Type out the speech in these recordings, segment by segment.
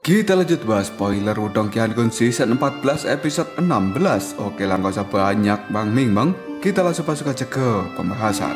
Kita lanjut bahas spoiler Wudong Qiangun season 14 episode 16. Oke lah, gak usah banyak Bang Ming Bang. Kita langsung masuk aja ke pembahasan.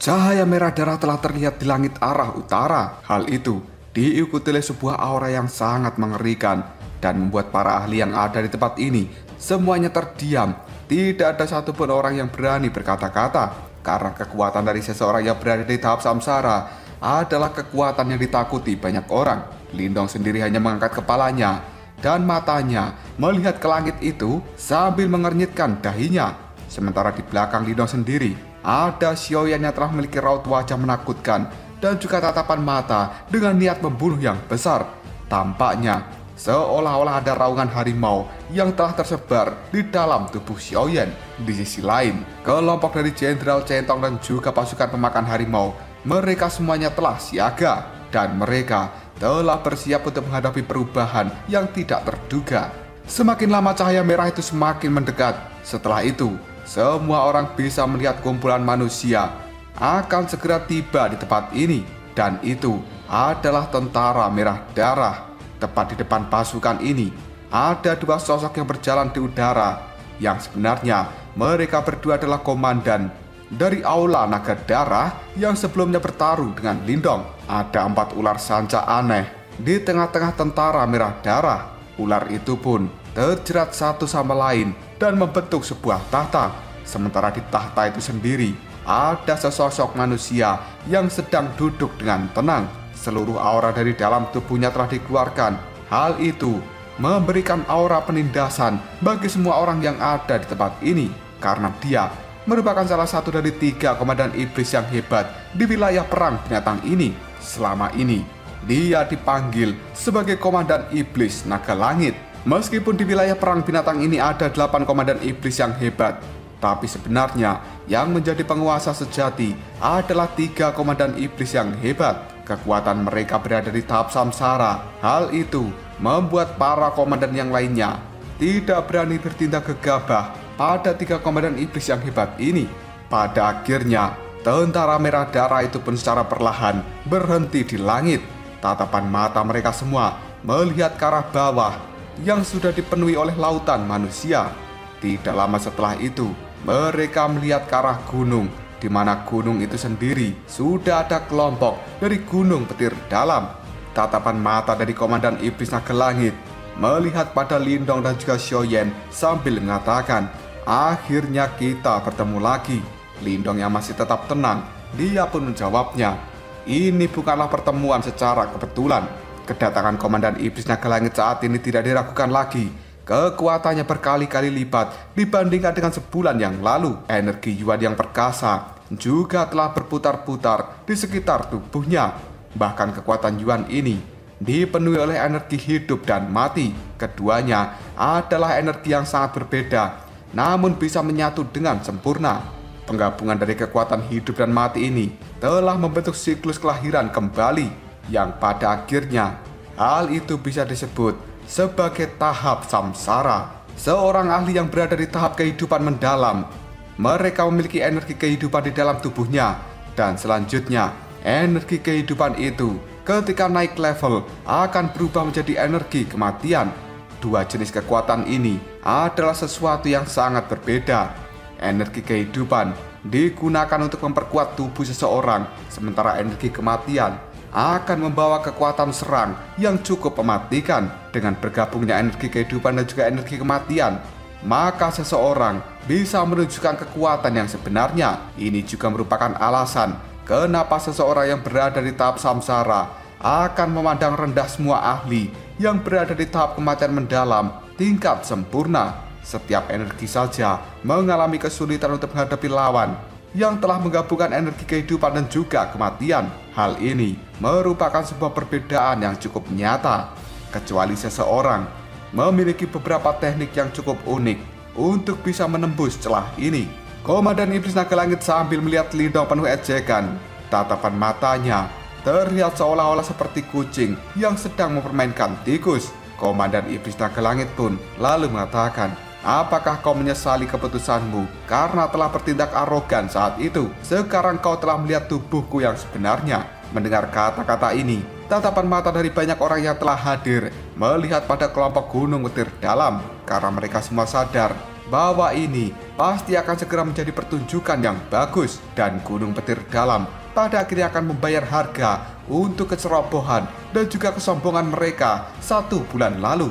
Cahaya merah darah telah terlihat di langit arah utara. Hal itu diikuti oleh sebuah aura yang sangat mengerikan dan membuat para ahli yang ada di tempat ini semuanya terdiam. Tidak ada satupun orang yang berani berkata-kata karena kekuatan dari seseorang yang berada di tahap samsara adalah kekuatan yang ditakuti banyak orang. Lindong sendiri hanya mengangkat kepalanya dan matanya melihat ke langit itu sambil mengernyitkan dahinya. Sementara di belakang Lindong sendiri ada Xiaoyan yang telah memiliki raut wajah menakutkan dan juga tatapan mata dengan niat membunuh yang besar. Tampaknya seolah-olah ada raungan harimau yang telah tersebar di dalam tubuh Xiaoyan. Di sisi lain, kelompok dari Jenderal Centong dan juga pasukan pemakan harimau, mereka semuanya telah siaga dan mereka telah bersiap untuk menghadapi perubahan yang tidak terduga. Semakin lama cahaya merah itu semakin mendekat. Setelah itu, semua orang bisa melihat kumpulan manusia akan segera tiba di tempat ini, dan itu adalah tentara merah darah. Tepat di depan pasukan ini, ada dua sosok yang berjalan di udara, yang sebenarnya mereka berdua adalah komandan dari Aula Naga Darah yang sebelumnya bertaruh dengan Lindong. Ada 4 ular sanca aneh di tengah-tengah tentara merah darah. Ular itu pun terjerat satu sama lain dan membentuk sebuah tahta. Sementara di tahta itu sendiri, ada sesosok manusia yang sedang duduk dengan tenang. Seluruh aura dari dalam tubuhnya telah dikeluarkan. Hal itu memberikan aura penindasan bagi semua orang yang ada di tempat ini, karena dia merupakan salah satu dari 3 komandan iblis yang hebat di wilayah perang binatang ini. Selama ini, dia dipanggil sebagai komandan iblis naga langit. Meskipun di wilayah perang binatang ini ada 8 komandan iblis yang hebat, tapi sebenarnya yang menjadi penguasa sejati adalah 3 komandan iblis yang hebat. Kekuatan mereka berada di tahap samsara. Hal itu membuat para komandan yang lainnya tidak berani bertindak gegabah pada 3 komandan iblis yang hebat ini. Pada akhirnya, tentara merah darah itu pun secara perlahan berhenti di langit. Tatapan mata mereka semua melihat ke arah bawah yang sudah dipenuhi oleh lautan manusia. Tidak lama setelah itu, mereka melihat ke arah gunung, di mana gunung itu sendiri sudah ada kelompok dari Gunung Petir Dalam. Tatapan mata dari komandan iblis naga langit melihat pada Lindong dan juga Xiaoyan sambil mengatakan, "Akhirnya kita bertemu lagi." Lindong yang masih tetap tenang, dia pun menjawabnya, "Ini bukanlah pertemuan secara kebetulan. Kedatangan komandan iblis naga langit saat ini tidak diragukan lagi. Kekuatannya berkali-kali lipat dibandingkan dengan sebulan yang lalu. Energi Yuan yang perkasa juga telah berputar-putar di sekitar tubuhnya. Bahkan kekuatan Yuan ini dipenuhi oleh energi hidup dan mati. Keduanya adalah energi yang sangat berbeda, namun bisa menyatu dengan sempurna. Penggabungan dari kekuatan hidup dan mati ini telah membentuk siklus kelahiran kembali, yang pada akhirnya hal itu bisa disebut sebagai tahap samsara. Seorang ahli yang berada di tahap kehidupan mendalam, mereka memiliki energi kehidupan di dalam tubuhnya, dan selanjutnya energi kehidupan itu ketika naik level akan berubah menjadi energi kematian. Dua jenis kekuatan ini adalah sesuatu yang sangat berbeda. Energi kehidupan digunakan untuk memperkuat tubuh seseorang, sementara energi kematian akan membawa kekuatan serang yang cukup mematikan. Dengan bergabungnya energi kehidupan dan juga energi kematian, maka seseorang bisa menunjukkan kekuatan yang sebenarnya. Ini juga merupakan alasan kenapa seseorang yang berada di tahap samsara akan memandang rendah semua ahli yang berada di tahap kematian mendalam tingkat sempurna. Setiap energi saja mengalami kesulitan untuk menghadapi lawan yang telah menggabungkan energi kehidupan dan juga kematian. Hal ini merupakan sebuah perbedaan yang cukup nyata, kecuali seseorang memiliki beberapa teknik yang cukup unik untuk bisa menembus celah ini. Komandan iblis naga langit sambil melihat Lindong penuh ejekan. Tatapan matanya terlihat seolah-olah seperti kucing yang sedang mempermainkan tikus. Komandan iblis naga langit pun lalu mengatakan, Apakah kau menyesali keputusanmu karena telah bertindak arogan saat itu? Sekarang kau telah melihat tubuhku yang sebenarnya. Mendengar kata-kata ini, tatapan mata dari banyak orang yang telah hadir melihat pada kelompok Gunung Petir Dalam, karena mereka semua sadar bahwa ini pasti akan segera menjadi pertunjukan yang bagus, dan Gunung Petir Dalam pada akhirnya akan membayar harga untuk kecerobohan dan juga kesombongan mereka 1 bulan lalu.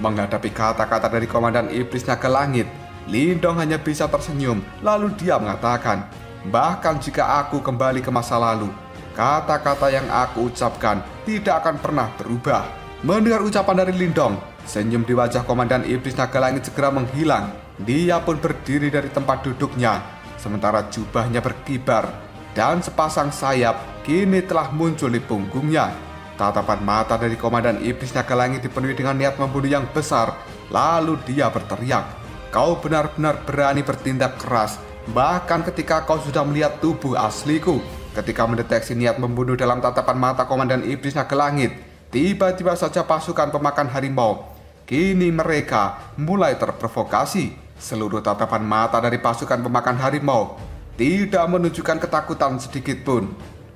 Menghadapi kata-kata dari Komandan Iblis Naga Langit, Lindong hanya bisa tersenyum, lalu dia mengatakan, bahkan jika aku kembali ke masa lalu, kata-kata yang aku ucapkan tidak akan pernah berubah. Mendengar ucapan dari Lindong, senyum di wajah Komandan Iblis Naga Langit segera menghilang. Dia pun berdiri dari tempat duduknya, sementara jubahnya berkibar dan sepasang sayap kini telah muncul di punggungnya. Tatapan mata dari Komandan Iblis Naga Langit dipenuhi dengan niat membunuh yang besar. Lalu dia berteriak, kau benar-benar berani bertindak keras, bahkan ketika kau sudah melihat tubuh asliku. Ketika mendeteksi niat membunuh dalam tatapan mata Komandan Iblis Naga Langit, tiba-tiba saja pasukan pemakan harimau, kini mereka mulai terprovokasi. Seluruh tatapan mata dari pasukan pemakan harimau tidak menunjukkan ketakutan sedikit pun.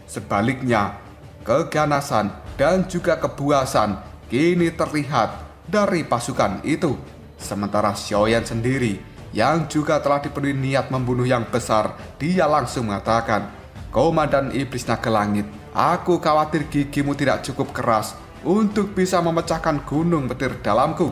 Sebaliknya, keganasan dan juga kebuasan kini terlihat dari pasukan itu. Sementara Xiaoyan sendiri yang juga telah dipenuhi niat membunuh yang besar, dia langsung mengatakan, Komandan Iblis Naga Langit, aku khawatir gigimu tidak cukup keras untuk bisa memecahkan Gunung Petir Dalamku.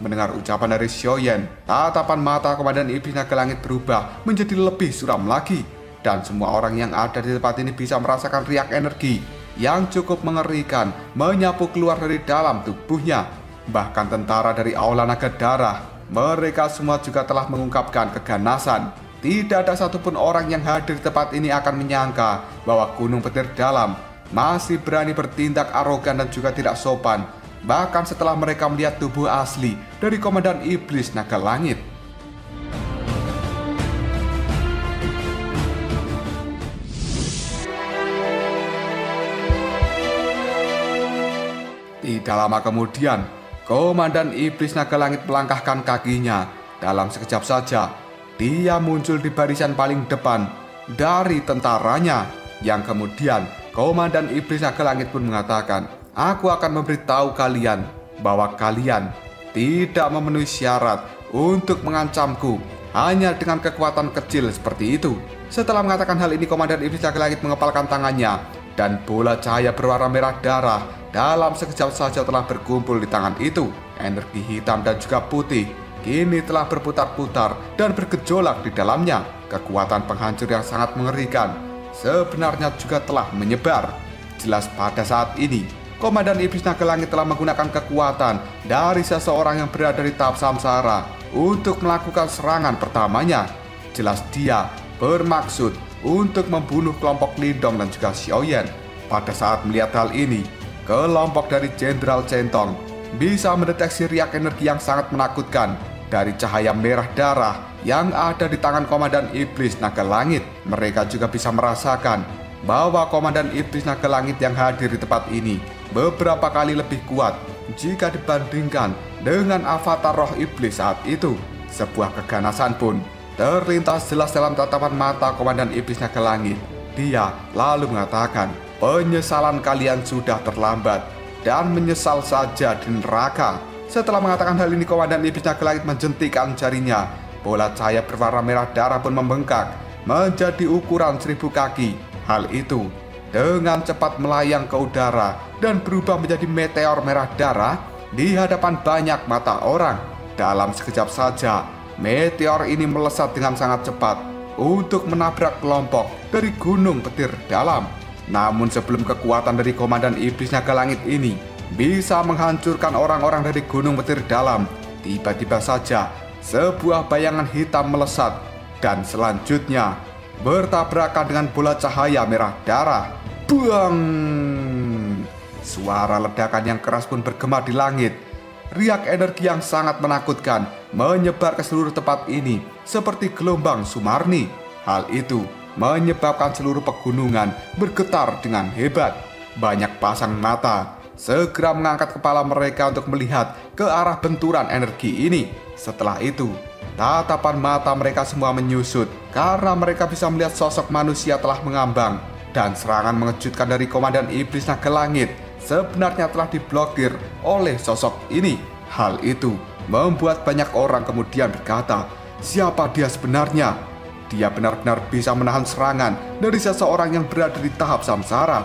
Mendengar ucapan dari Xiaoyan, tatapan mata Komandan Iblis Naga Langit berubah menjadi lebih suram lagi, dan semua orang yang ada di tempat ini bisa merasakan riak energi yang cukup mengerikan menyapu keluar dari dalam tubuhnya. Bahkan tentara dari Aula Naga Darah, mereka semua juga telah mengungkapkan keganasan. Tidak ada satupun orang yang hadir di tempat ini akan menyangka bahwa Gunung Petir Dalam masih berani bertindak arogan dan juga tidak sopan, bahkan setelah mereka melihat tubuh asli dari Komandan Iblis Naga Langit. Tidak lama kemudian, Komandan Iblis Naga Langit melangkahkan kakinya. Dalam sekejap saja, dia muncul di barisan paling depan dari tentaranya. Yang kemudian, Komandan Iblis Naga Langit pun mengatakan, aku akan memberitahu kalian bahwa kalian tidak memenuhi syarat untuk mengancamku hanya dengan kekuatan kecil seperti itu. Setelah mengatakan hal ini, Komandan Iblis Naga Langit mengepalkan tangannya, dan bola cahaya berwarna merah darah dalam sekejap saja telah berkumpul di tangan itu. Energi hitam dan juga putih kini telah berputar-putar dan bergejolak di dalamnya. Kekuatan penghancur yang sangat mengerikan sebenarnya juga telah menyebar. Jelas pada saat ini, Komandan Iblis Naga Langit telah menggunakan kekuatan dari seseorang yang berada di tahap samsara untuk melakukan serangan pertamanya. Jelas dia bermaksud untuk membunuh kelompok Lindong dan juga Xiaoyan. Pada saat melihat hal ini, kelompok dari Jenderal Centong bisa mendeteksi riak energi yang sangat menakutkan dari cahaya merah darah yang ada di tangan Komandan Iblis Naga Langit. Mereka juga bisa merasakan bahwa Komandan Iblis Naga Langit yang hadir di tempat ini beberapa kali lebih kuat jika dibandingkan dengan avatar roh iblis saat itu. Sebuah keganasan pun terlintas jelas dalam tatapan mata Komandan Iblis Naga Langit. Dia lalu mengatakan, penyesalan kalian sudah terlambat dan menyesal saja di neraka. Setelah mengatakan hal ini, Komandan Iblis Naga Langit menjentikkan jarinya. Bola cahaya berwarna merah darah pun membengkak menjadi ukuran 1000 kaki. Hal itu dengan cepat melayang ke udara dan berubah menjadi meteor merah darah di hadapan banyak mata orang. Dalam sekejap saja, meteor ini melesat dengan sangat cepat untuk menabrak kelompok dari Gunung Petir Dalam. Namun sebelum kekuatan dari Komandan Iblis Naga Langit ini bisa menghancurkan orang-orang dari Gunung Petir Dalam, tiba-tiba saja sebuah bayangan hitam melesat dan selanjutnya bertabrakan dengan bola cahaya merah darah. Buang! Suara ledakan yang keras pun bergema di langit. Riak energi yang sangat menakutkan menyebar ke seluruh tempat ini seperti gelombang Sumarni. Hal itu menyebabkan seluruh pegunungan bergetar dengan hebat. Banyak pasang mata segera mengangkat kepala mereka untuk melihat ke arah benturan energi ini. Setelah itu, tatapan mata mereka semua menyusut karena mereka bisa melihat sosok manusia telah mengambang. Dan serangan mengejutkan dari Komandan Iblis Naga Langit sebenarnya telah diblokir oleh sosok ini. Hal itu membuat banyak orang kemudian berkata, siapa dia sebenarnya? Dia benar-benar bisa menahan serangan dari seseorang yang berada di tahap samsara.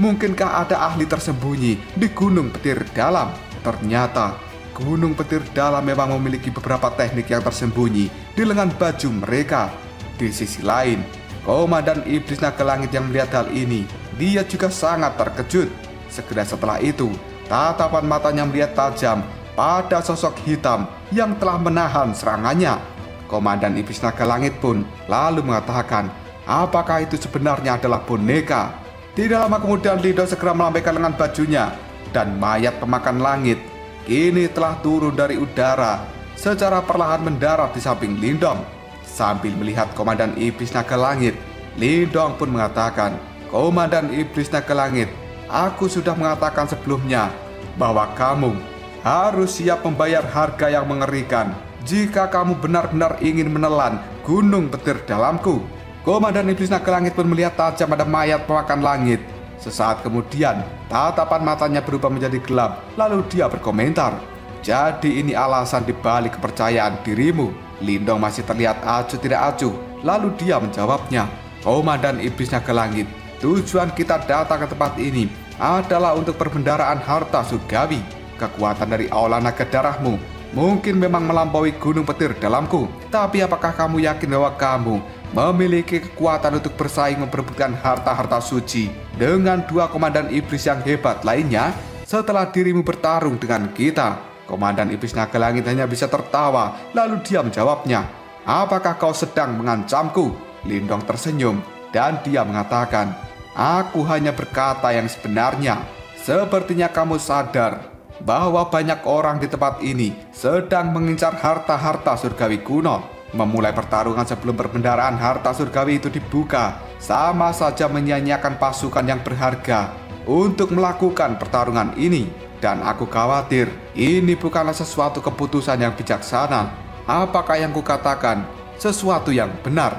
Mungkinkah ada ahli tersembunyi di Gunung Petir Dalam? Ternyata Gunung Petir Dalam memang memiliki beberapa teknik yang tersembunyi di lengan baju mereka. Di sisi lain, Komandan Iblis Naga Langit yang melihat hal ini, dia juga sangat terkejut. Segera setelah itu, tatapan matanya melihat tajam pada sosok hitam yang telah menahan serangannya. Komandan Iblis Naga Langit pun lalu mengatakan, apakah itu sebenarnya adalah boneka? Tidak lama kemudian Lindong segera melambaikan lengan bajunya, dan mayat pemakan langit kini telah turun dari udara secara perlahan mendarat di samping Lindong. Sambil melihat Komandan Iblis Naga Langit, Lindong pun mengatakan, Komandan Iblis Naga Langit, aku sudah mengatakan sebelumnya bahwa kamu harus siap membayar harga yang mengerikan jika kamu benar-benar ingin menelan Gunung Petir Dalamku. Komandan Iblis Naga Langit pun melihat tajam pada mayat pemakan langit. Sesaat kemudian, tatapan matanya berubah menjadi gelap, lalu dia berkomentar, jadi ini alasan dibalik kepercayaan dirimu. Lindong masih terlihat acuh tidak acuh, lalu dia menjawabnya, Komandan Iblis Naga Langit, tujuan kita datang ke tempat ini adalah untuk perbendaharaan harta surgawi. Kekuatan dari aula naga darahmu mungkin memang melampaui Gunung Petir Dalamku, tapi apakah kamu yakin bahwa kamu memiliki kekuatan untuk bersaing memperebutkan harta-harta suci dengan dua komandan iblis yang hebat lainnya setelah dirimu bertarung dengan kita? Komandan Iblis Naga Langit hanya bisa tertawa, lalu dia menjawabnya, apakah kau sedang mengancamku? Lindong tersenyum dan dia mengatakan, aku hanya berkata yang sebenarnya. Sepertinya kamu sadar bahwa banyak orang di tempat ini sedang mengincar harta-harta surgawi kuno. Memulai pertarungan sebelum perbendaharaan harta surgawi itu dibuka sama saja menyia-nyiakan pasukan yang berharga untuk melakukan pertarungan ini. Dan aku khawatir ini bukanlah sesuatu keputusan yang bijaksana. Apakah yang kukatakan sesuatu yang benar?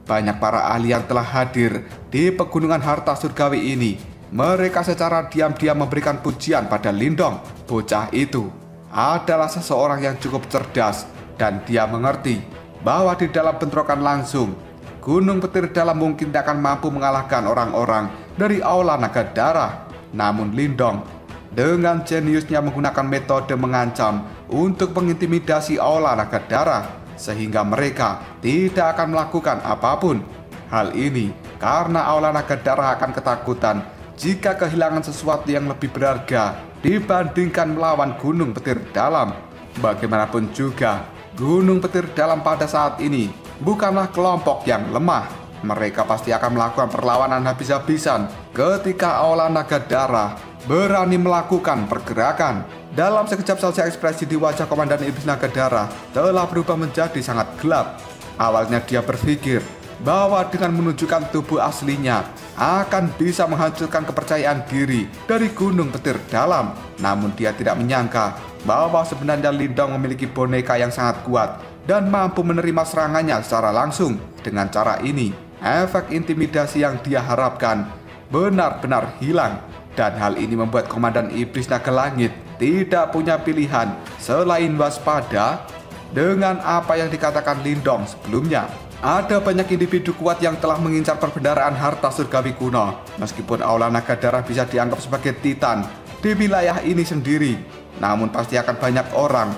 Banyak para ahli yang telah hadir di pegunungan harta surgawi ini. Mereka secara diam-diam memberikan pujian pada Lindong. Bocah itu adalah seseorang yang cukup cerdas, dan dia mengerti bahwa di dalam bentrokan langsung, Gunung Petir Dalam mungkin tidak akan mampu mengalahkan orang-orang dari aula naga darah. Namun Lindong dengan jeniusnya menggunakan metode mengancam untuk mengintimidasi aula naga darah, sehingga mereka tidak akan melakukan apapun. Hal ini karena aula naga darah akan ketakutan jika kehilangan sesuatu yang lebih berharga dibandingkan melawan Gunung Petir Dalam. Bagaimanapun juga, Gunung Petir Dalam pada saat ini bukanlah kelompok yang lemah. Mereka pasti akan melakukan perlawanan habis-habisan ketika aula naga darah berani melakukan pergerakan. Dalam sekejap saja ekspresi di wajah Komandan Iblis Naga Darah telah berubah menjadi sangat gelap. Awalnya dia berpikir bahwa dengan menunjukkan tubuh aslinya akan bisa menghancurkan kepercayaan diri dari Gunung Petir Dalam. Namun dia tidak menyangka bahwa sebenarnya Lindong memiliki boneka yang sangat kuat dan mampu menerima serangannya secara langsung. Dengan cara ini, efek intimidasi yang dia harapkan benar-benar hilang. Dan hal ini membuat Komandan Iblis Naga Langit tidak punya pilihan selain waspada dengan apa yang dikatakan Lindong sebelumnya. Ada banyak individu kuat yang telah mengincar perbendaharaan harta surgawi kuno. Meskipun aula naga darah bisa dianggap sebagai titan di wilayah ini sendiri, namun pasti akan banyak orang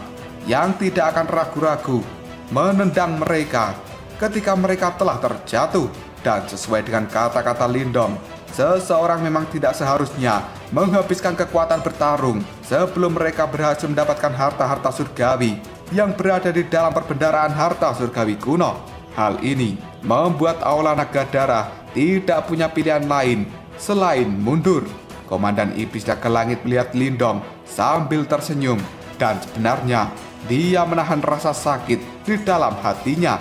yang tidak akan ragu-ragu menendang mereka ketika mereka telah terjatuh. Dan sesuai dengan kata-kata Lindong, seseorang memang tidak seharusnya menghabiskan kekuatan bertarung sebelum mereka berhasil mendapatkan harta-harta surgawi yang berada di dalam perbendaharaan harta surgawi kuno. Hal ini membuat aula naga darah tidak punya pilihan lain selain mundur. Komandan Iblis Naga Langit melihat Lindong sambil tersenyum, dan sebenarnya dia menahan rasa sakit di dalam hatinya.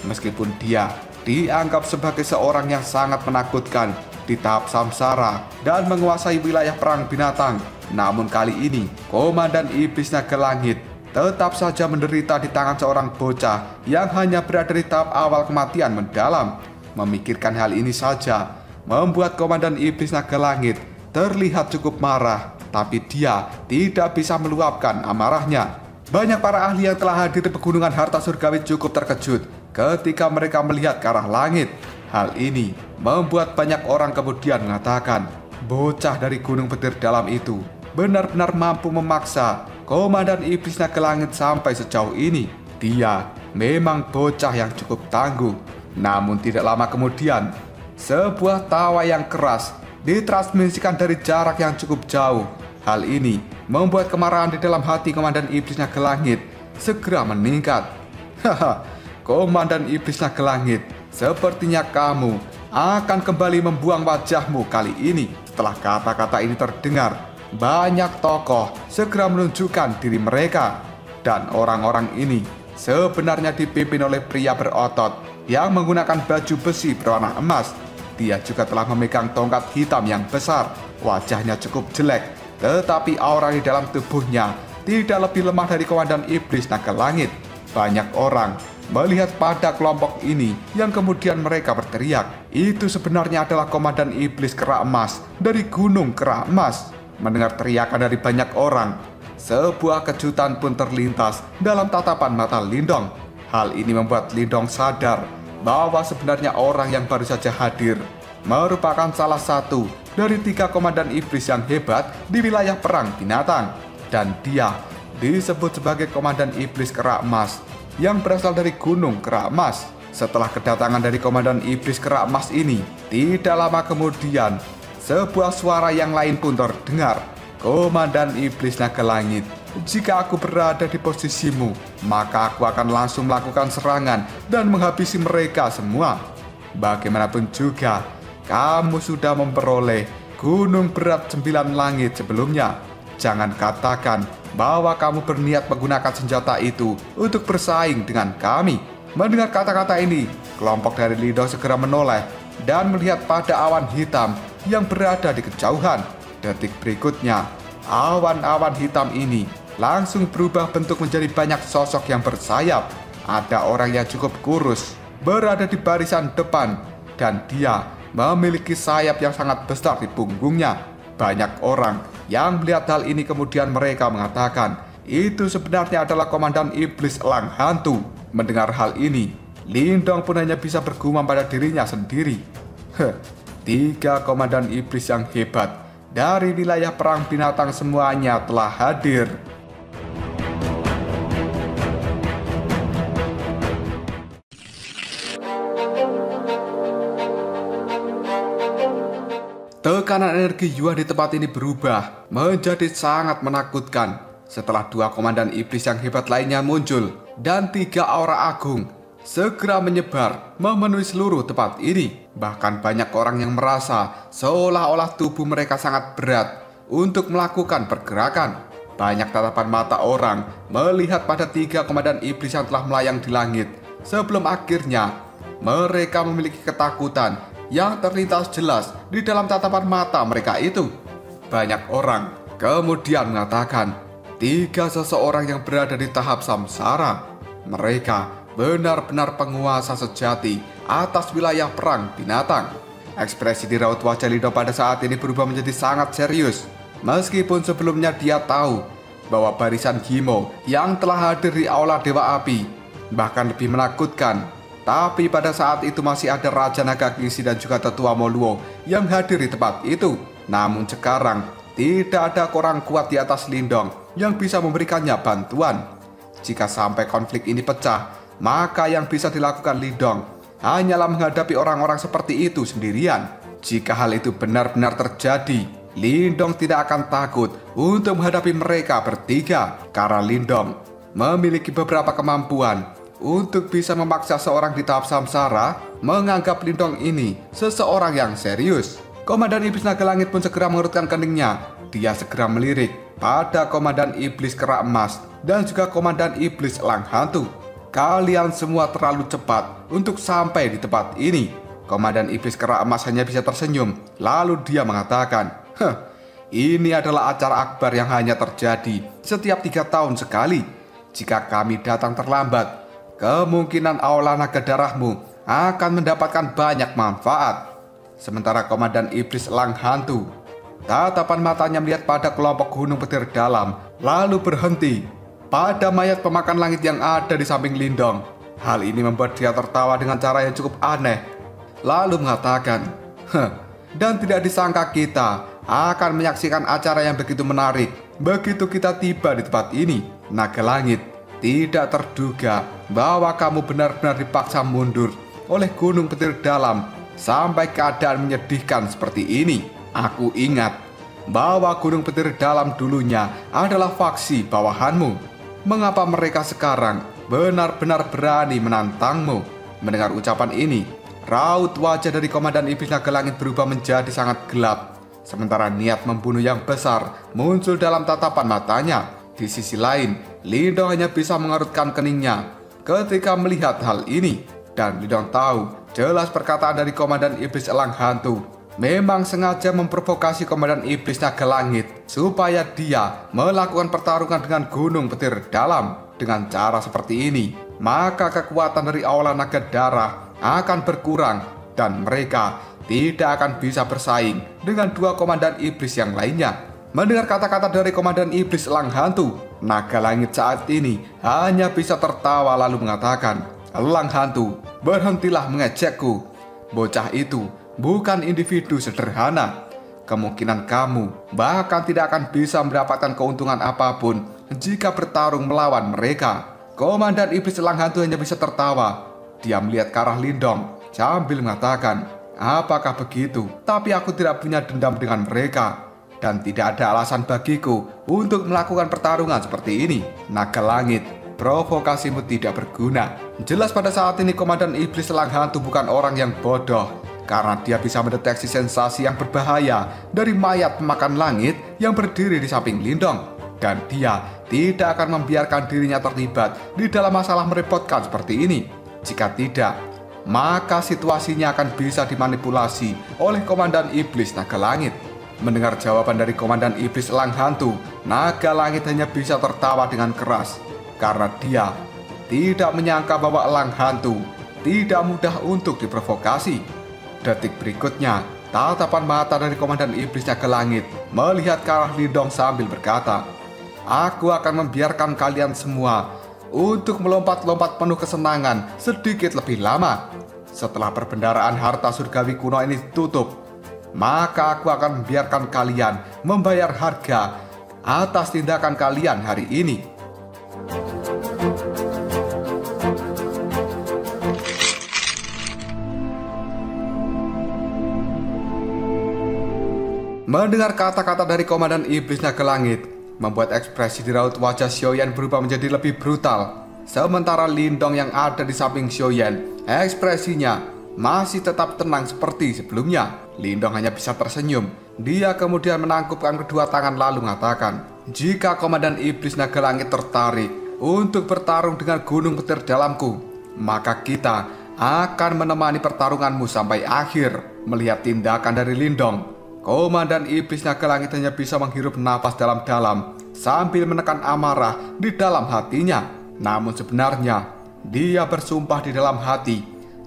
Meskipun dia dianggap sebagai seorang yang sangat menakutkan di tahap samsara dan menguasai wilayah perang binatang. Namun kali ini, Komandan Iblis Naga Langit tetap saja menderita di tangan seorang bocah yang hanya berada di tahap awal kematian mendalam. Memikirkan hal ini saja membuat Komandan Iblis Naga Langit terlihat cukup marah, tapi dia tidak bisa meluapkan amarahnya. Banyak para ahli yang telah hadir di pegunungan harta surgawi cukup terkejut ketika mereka melihat ke arah langit. Hal ini membuat banyak orang kemudian mengatakan, bocah dari Gunung Petir Dalam itu benar-benar mampu memaksa Komandan Iblis Naga Langit sampai sejauh ini. Dia memang bocah yang cukup tangguh. Namun tidak lama kemudian, sebuah tawa yang keras ditransmisikan dari jarak yang cukup jauh. Hal ini membuat kemarahan di dalam hati Komandan Iblis Naga Langit segera meningkat. Haha, Komandan Iblis Naga Langit, sepertinya kamu akan kembali membuang wajahmu kali ini. Setelah kata-kata ini terdengar, banyak tokoh segera menunjukkan diri mereka. Dan orang-orang ini sebenarnya dipimpin oleh pria berotot yang menggunakan baju besi berwarna emas. Dia juga telah memegang tongkat hitam yang besar. Wajahnya cukup jelek, tetapi aura di dalam tubuhnya tidak lebih lemah dari Komandan Iblis Naga Langit. Banyak orang melihat pada kelompok ini yang kemudian mereka berteriak, itu sebenarnya adalah Komandan Iblis Kera Emas dari Gunung Kera Emas. Mendengar teriakan dari banyak orang, sebuah kejutan pun terlintas dalam tatapan mata Lindong. Hal ini membuat Lindong sadar bahwa sebenarnya orang yang baru saja hadir merupakan salah satu dari 3 Komandan Iblis yang hebat di wilayah perang binatang. Dan dia disebut sebagai Komandan Iblis Kera Emas yang berasal dari Gunung Kera Emas. Setelah kedatangan dari Komandan Iblis Kera Emas ini, tidak lama kemudian sebuah suara yang lain pun terdengar. Komandan Iblis Naga Langit, jika aku berada di posisimu, maka aku akan langsung melakukan serangan dan menghabisi mereka semua. Bagaimanapun juga, kamu sudah memperoleh gunung berat 9 langit sebelumnya. Jangan katakan bahwa kamu berniat menggunakan senjata itu untuk bersaing dengan kami. Mendengar kata-kata ini, kelompok dari Lindong segera menoleh dan melihat pada awan hitam yang berada di kejauhan. Detik berikutnya, awan-awan hitam ini langsung berubah bentuk menjadi banyak sosok yang bersayap. Ada orang yang cukup kurus berada di barisan depan, dan dia memiliki sayap yang sangat besar di punggungnya. Banyak orang yang melihat hal ini kemudian mereka mengatakan, itu sebenarnya adalah Komandan Iblis Elang Hantu. Mendengar hal ini, Lindong pun hanya bisa bergumam pada dirinya sendiri. 3 Komandan Iblis yang hebat dari wilayah perang binatang semuanya telah hadir. Tekanan energi Yuan di tempat ini berubah menjadi sangat menakutkan setelah 2 Komandan Iblis yang hebat lainnya muncul, dan 3 aura agung segera menyebar memenuhi seluruh tempat ini. Bahkan banyak orang yang merasa seolah-olah tubuh mereka sangat berat untuk melakukan pergerakan. Banyak tatapan mata orang melihat pada 3 Komandan Iblis yang telah melayang di langit, sebelum akhirnya mereka memiliki ketakutan yang terlintas jelas di dalam tatapan mata mereka itu. Banyak orang kemudian mengatakan, 3 seseorang yang berada di tahap samsara. Mereka benar-benar penguasa sejati atas wilayah perang binatang. Ekspresi di raut wajah Lindong pada saat ini berubah menjadi sangat serius. Meskipun sebelumnya dia tahu bahwa barisan Gimo yang telah hadir di Aula Dewa Api bahkan lebih menakutkan, tapi pada saat itu masih ada Raja Naga Gisi dan juga Tetua Moluo yang hadir di tempat itu. Namun sekarang tidak ada orang kuat di atas Lindong yang bisa memberikannya bantuan. Jika sampai konflik ini pecah, maka yang bisa dilakukan Lindong hanyalah menghadapi orang-orang seperti itu sendirian. Jika hal itu benar-benar terjadi, Lindong tidak akan takut untuk menghadapi mereka bertiga, karena Lindong memiliki beberapa kemampuan untuk bisa memaksa seorang di tahap samsara menganggap Lindong ini seseorang yang serius. Komandan Iblis Naga Langit pun segera mengerutkan keningnya. Dia segera melirik pada Komandan Iblis Kera Emas dan juga Komandan Iblis Elang Hantu. Kalian semua terlalu cepat untuk sampai di tempat ini. Komandan Iblis Kera Emas hanya bisa tersenyum. Lalu dia mengatakan, ini adalah acara akbar yang hanya terjadi setiap 3 tahun sekali. Jika kami datang terlambat, kemungkinan aula naga darahmu akan mendapatkan banyak manfaat. Sementara Komandan Iblis Elang Hantu, tatapan matanya melihat pada kelompok gunung petir dalam, lalu berhenti pada mayat pemakan langit yang ada di samping Lindong. Hal ini membuat dia tertawa dengan cara yang cukup aneh. Lalu mengatakan, dan tidak disangka kita akan menyaksikan acara yang begitu menarik begitu kita tiba di tempat ini. Naga Langit, tidak terduga bahwa kamu benar-benar dipaksa mundur oleh gunung petir dalam sampai keadaan menyedihkan seperti ini. Aku ingat bahwa gunung petir dalam dulunya adalah faksi bawahanmu. Mengapa mereka sekarang benar-benar berani menantangmu? Mendengar ucapan ini, raut wajah dari Komandan Iblis Naga Langit berubah menjadi sangat gelap. Sementara niat membunuh yang besar muncul dalam tatapan matanya. Di sisi lain, Lindong hanya bisa mengerutkan keningnya ketika melihat hal ini. Dan Lindong tahu jelas perkataan dari Komandan Iblis Elang Hantu memang sengaja memprovokasi Komandan Iblis Naga Langit supaya dia melakukan pertarungan dengan gunung petir dalam. Dengan cara seperti ini, maka kekuatan dari aula naga darah akan berkurang dan mereka tidak akan bisa bersaing dengan 2 Komandan Iblis yang lainnya. Mendengar kata-kata dari Komandan Iblis Elang Hantu, Naga Langit saat ini hanya bisa tertawa lalu mengatakan, Elang Hantu, berhentilah mengejekku. Bocah itu bukan individu sederhana. Kemungkinan kamu bahkan tidak akan bisa mendapatkan keuntungan apapun jika bertarung melawan mereka. Komandan Iblis Elang Hantu hanya bisa tertawa. Dia melihat ke arah Lindong sambil mengatakan, apakah begitu? Tapi aku tidak punya dendam dengan mereka. Dan tidak ada alasan bagiku untuk melakukan pertarungan seperti ini. Naga Langit, provokasimu tidak berguna. Jelas pada saat ini Komandan Iblis Elang Hantu bukan orang yang bodoh, karena dia bisa mendeteksi sensasi yang berbahaya dari mayat pemakan langit yang berdiri di samping Lindong. Dan dia tidak akan membiarkan dirinya terlibat di dalam masalah merepotkan seperti ini. Jika tidak, maka situasinya akan bisa dimanipulasi oleh Komandan Iblis Naga Langit. Mendengar jawaban dari Komandan Iblis Elang Hantu, Naga Langit hanya bisa tertawa dengan keras, karena dia tidak menyangka bahwa Elang Hantu tidak mudah untuk diprovokasi. Detik berikutnya, tatapan mata dari Komandan Iblis Naga Langit melihat ke arah Lindong sambil berkata, aku akan membiarkan kalian semua untuk melompat-lompat penuh kesenangan sedikit lebih lama. Setelah perbendaharaan harta surgawi kuno ini ditutup, maka aku akan membiarkan kalian membayar harga atas tindakan kalian hari ini. Mendengar kata-kata dari Komandan Iblis Naga Langit membuat ekspresi di raut wajah Xiaoyan berubah menjadi lebih brutal. Sementara Lindong yang ada di samping Xiaoyan, ekspresinya masih tetap tenang seperti sebelumnya. Lindong hanya bisa tersenyum. Dia kemudian menangkupkan kedua tangan lalu mengatakan, jika Komandan Iblis Naga Langit tertarik untuk bertarung dengan gunung petir dalamku, maka kita akan menemani pertarunganmu sampai akhir. Melihat tindakan dari Lindong, Komandan Iblis Naga Langit hanya bisa menghirup napas dalam-dalam sambil menekan amarah di dalam hatinya. Namun sebenarnya dia bersumpah di dalam hati,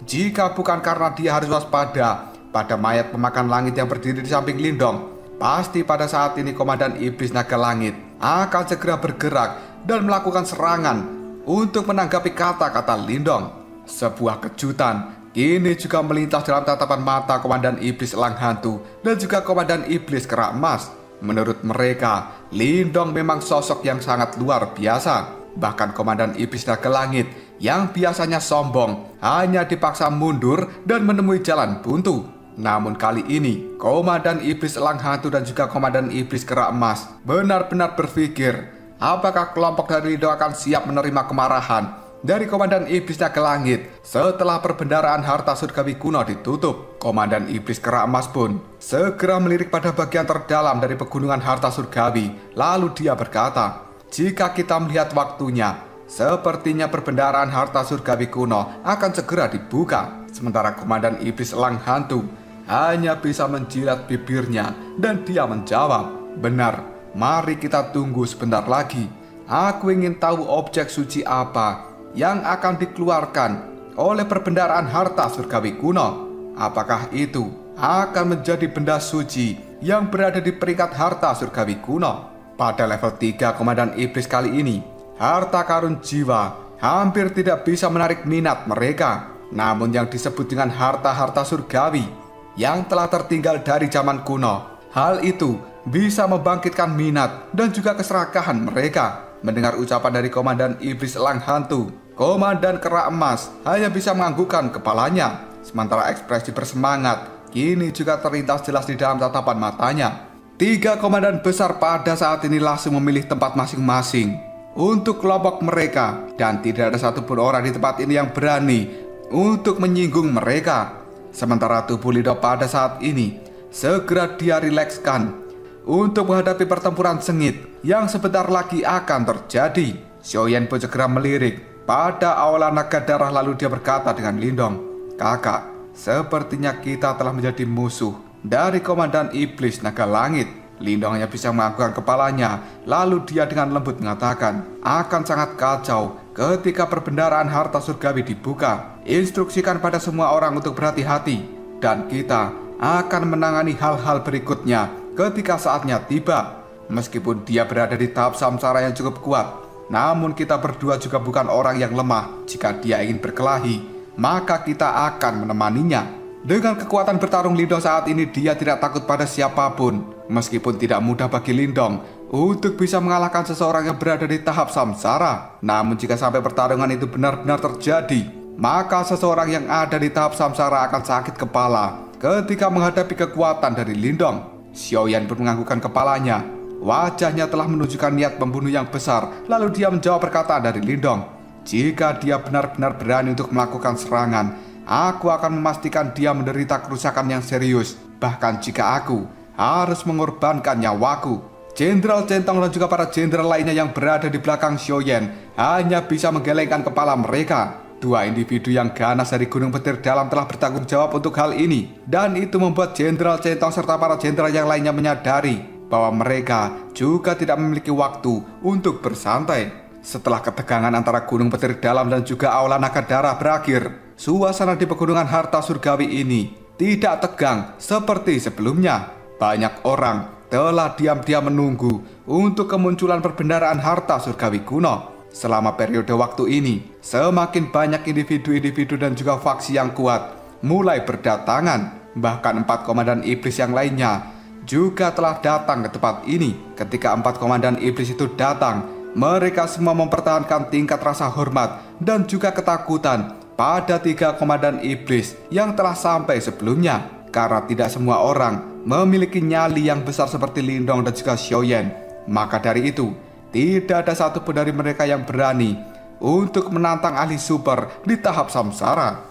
jika bukan karena dia harus waspada pada mayat pemakan langit yang berdiri di samping Lindong, pasti pada saat ini Komandan Iblis Naga Langit akan segera bergerak dan melakukan serangan untuk menanggapi kata-kata Lindong. Sebuah kejutan kini juga melintas dalam tatapan mata Komandan Iblis Elang Hantu dan juga Komandan Iblis Kera Emas. Menurut mereka, Lindong memang sosok yang sangat luar biasa. Bahkan Komandan Iblis Naga Langit yang biasanya sombong hanya dipaksa mundur dan menemui jalan buntu. Namun kali ini, Komandan Iblis Elang Hantu dan juga Komandan Iblis Kera Emas benar-benar berpikir, apakah kelompok dari Lindong akan siap menerima kemarahan dari Komandan Iblis Naga Langit setelah perbendaharaan harta surgawi kuno ditutup. Komandan Iblis Kera Emas pun segera melirik pada bagian terdalam dari pegunungan harta surgawi. Lalu dia berkata, jika kita melihat waktunya, Sepertinya perbendaharaan harta surgawi kuno akan segera dibuka. Sementara Komandan Iblis Elang Hantu hanya bisa menjilat bibirnya dan dia menjawab, "Benar, mari kita tunggu sebentar lagi. Aku ingin tahu objek suci apa yang akan dikeluarkan oleh perbendaharaan harta surgawi kuno. Apakah itu akan menjadi benda suci yang berada di peringkat harta surgawi kuno?" Pada level 3 Komandan Iblis kali ini, harta karun jiwa hampir tidak bisa menarik minat mereka. Namun yang disebut dengan harta-harta surgawi yang telah tertinggal dari zaman kuno, hal itu bisa membangkitkan minat dan juga keserakahan mereka. Mendengar ucapan dari Komandan Iblis Elang Hantu, Komandan Kera Emas hanya bisa menganggukkan kepalanya. Sementara ekspresi bersemangat kini juga terlintas jelas di dalam tatapan matanya. 3 komandan besar pada saat ini langsung memilih tempat masing-masing untuk kelompok mereka, dan tidak ada satupun orang di tempat ini yang berani untuk menyinggung mereka. Sementara tubuh Lindo pada saat ini segera dia rilekskan untuk menghadapi pertempuran sengit yang sebentar lagi akan terjadi. Xiaoyan pun segera melirik pada aula naga darah, lalu dia berkata dengan Lindong, "Kakak, sepertinya kita telah menjadi musuh dari Komandan Iblis Naga Langit." Lindong hanya bisa menganggukkan kepalanya, lalu dia dengan lembut mengatakan, "Akan sangat kacau ketika perbendaharaan harta surgawi dibuka. Instruksikan pada semua orang untuk berhati-hati, dan kita akan menangani hal-hal berikutnya ketika saatnya tiba." Meskipun dia berada di tahap samsara yang cukup kuat, namun kita berdua juga bukan orang yang lemah. Jika dia ingin berkelahi, maka kita akan menemaninya. Dengan kekuatan bertarung Lindong saat ini, dia tidak takut pada siapapun. Meskipun tidak mudah bagi Lindong untuk bisa mengalahkan seseorang yang berada di tahap samsara, namun jika sampai pertarungan itu benar-benar terjadi, maka seseorang yang ada di tahap samsara akan sakit kepala ketika menghadapi kekuatan dari Lindong. Xiaoyan pun menganggukkan kepalanya. Wajahnya telah menunjukkan niat pembunuh yang besar, lalu dia menjawab perkataan dari Lindong, "Jika dia benar-benar berani untuk melakukan serangan, aku akan memastikan dia menderita kerusakan yang serius, bahkan jika aku harus mengorbankan nyawaku." Jenderal Centong dan juga para jenderal lainnya yang berada di belakang Xiaoyan hanya bisa menggelengkan kepala mereka. 2 individu yang ganas dari Gunung Petir Dalam telah bertanggung jawab untuk hal ini, dan itu membuat Jenderal Centong serta para jenderal yang lainnya menyadari bahwa mereka juga tidak memiliki waktu untuk bersantai. Setelah ketegangan antara Gunung Petir Dalam dan juga aula naga darah berakhir, suasana di pegunungan harta surgawi ini tidak tegang seperti sebelumnya. Banyak orang telah diam-diam menunggu untuk kemunculan perbendaharaan harta surgawi kuno. Selama periode waktu ini, semakin banyak individu-individu dan juga faksi yang kuat mulai berdatangan. Bahkan 4 komandan iblis yang lainnya juga telah datang ke tempat ini. Ketika 4 komandan iblis itu datang, mereka semua mempertahankan tingkat rasa hormat dan juga ketakutan pada 3 komandan iblis yang telah sampai sebelumnya. Karena tidak semua orang memiliki nyali yang besar seperti Lindong dan juga Xiaoyan, maka dari itu tidak ada satupun dari mereka yang berani untuk menantang ahli super di tahap samsara.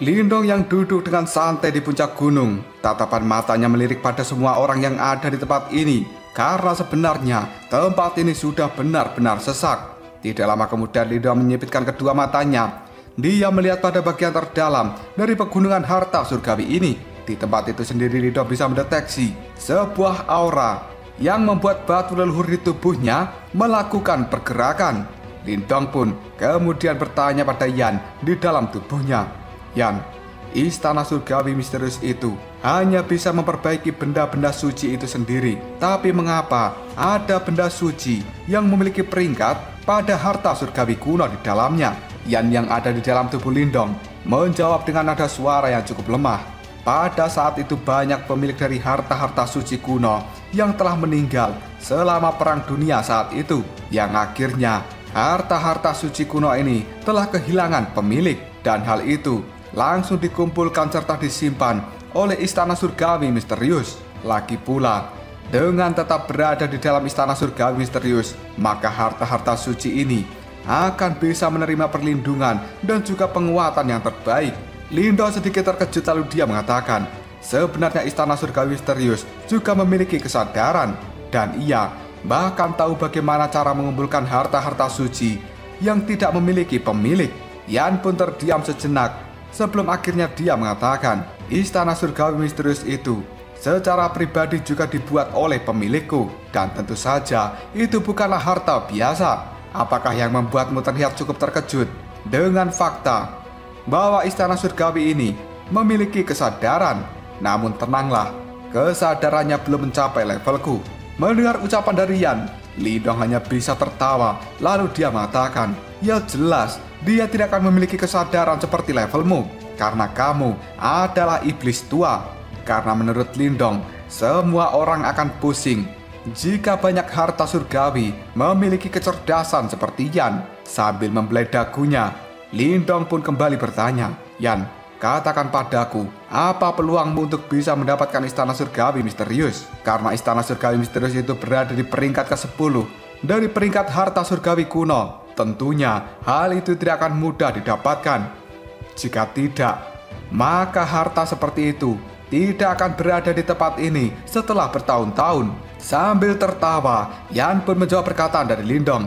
Lindong yang duduk dengan santai di puncak gunung, tatapan matanya melirik pada semua orang yang ada di tempat ini. Karena sebenarnya tempat ini sudah benar-benar sesak. Tidak lama kemudian Lindong menyipitkan kedua matanya. Dia melihat pada bagian terdalam dari pegunungan harta surgawi ini. Di tempat itu sendiri Lindong bisa mendeteksi sebuah aura yang membuat batu leluhur di tubuhnya melakukan pergerakan. Lindong pun kemudian bertanya pada Yan di dalam tubuhnya, "Yan, istana surgawi misterius itu hanya bisa memperbaiki benda-benda suci itu sendiri. Tapi mengapa ada benda suci yang memiliki peringkat pada harta surgawi kuno di dalamnya?" Yan yang ada di dalam tubuh Lindong menjawab dengan nada suara yang cukup lemah. Pada saat itu banyak pemilik dari harta-harta suci kuno yang telah meninggal selama perang dunia saat itu, yang akhirnya harta-harta suci kuno ini telah kehilangan pemilik, dan hal itu langsung dikumpulkan serta disimpan oleh istana surgawi misterius. Lagi pula, dengan tetap berada di dalam istana surgawi misterius, maka harta-harta suci ini akan bisa menerima perlindungan dan juga penguatan yang terbaik. Lindong sedikit terkejut lalu dia mengatakan, sebenarnya istana surgawi misterius juga memiliki kesadaran dan ia bahkan tahu bagaimana cara mengumpulkan harta-harta suci yang tidak memiliki pemilik. Yan pun terdiam sejenak sebelum akhirnya dia mengatakan, istana surgawi misterius itu secara pribadi juga dibuat oleh pemilikku dan tentu saja itu bukanlah harta biasa. Apakah yang membuatmu terlihat cukup terkejut dengan fakta bahwa istana surgawi ini memiliki kesadaran? Namun tenanglah, kesadarannya belum mencapai levelku. Mendengar ucapan dari Yan, Lindong hanya bisa tertawa. Lalu dia mengatakan, ya jelas dia tidak akan memiliki kesadaran seperti levelmu, karena kamu adalah iblis tua. Karena menurut Lindong, semua orang akan pusing jika banyak harta surgawi memiliki kecerdasan seperti Yan. Sambil membelai dagunya, Lindong pun kembali bertanya, Yan, katakan padaku, apa peluangmu untuk bisa mendapatkan istana surgawi misterius? Karena istana surgawi misterius itu berada di peringkat ke-10 dari peringkat harta surgawi kuno. Tentunya hal itu tidak akan mudah didapatkan. Jika tidak, maka harta seperti itu tidak akan berada di tempat ini setelah bertahun-tahun. Sambil tertawa, Yan pun menjawab perkataan dari Lindong.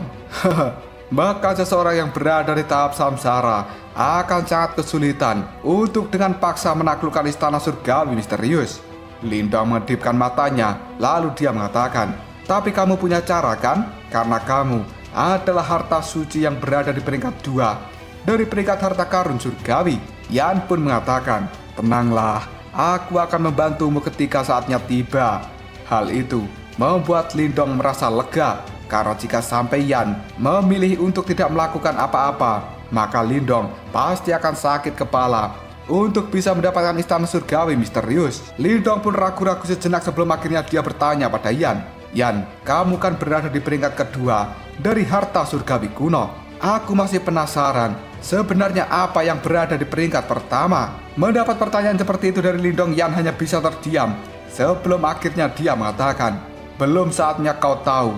Maka seseorang yang berada di tahap samsara akan sangat kesulitan untuk dengan paksa menaklukkan istana surgawi misterius. Lindong mengedipkan matanya, lalu dia mengatakan, tapi kamu punya cara kan? Karena kamu adalah harta suci yang berada di peringkat 2 dari peringkat harta karun surgawi. Yan pun mengatakan, tenanglah, aku akan membantumu ketika saatnya tiba. Hal itu membuat Lindong merasa lega. Karena jika sampai Yan memilih untuk tidak melakukan apa-apa, maka Lindong pasti akan sakit kepala untuk bisa mendapatkan istana surgawi misterius. Lindong pun ragu-ragu sejenak sebelum akhirnya dia bertanya pada Yan, Yan, kamu kan berada di peringkat kedua dari harta surgawi kuno. Aku masih penasaran, sebenarnya apa yang berada di peringkat pertama? Mendapat pertanyaan seperti itu dari Lindong, Yan hanya bisa terdiam sebelum akhirnya dia mengatakan, belum saatnya kau tahu.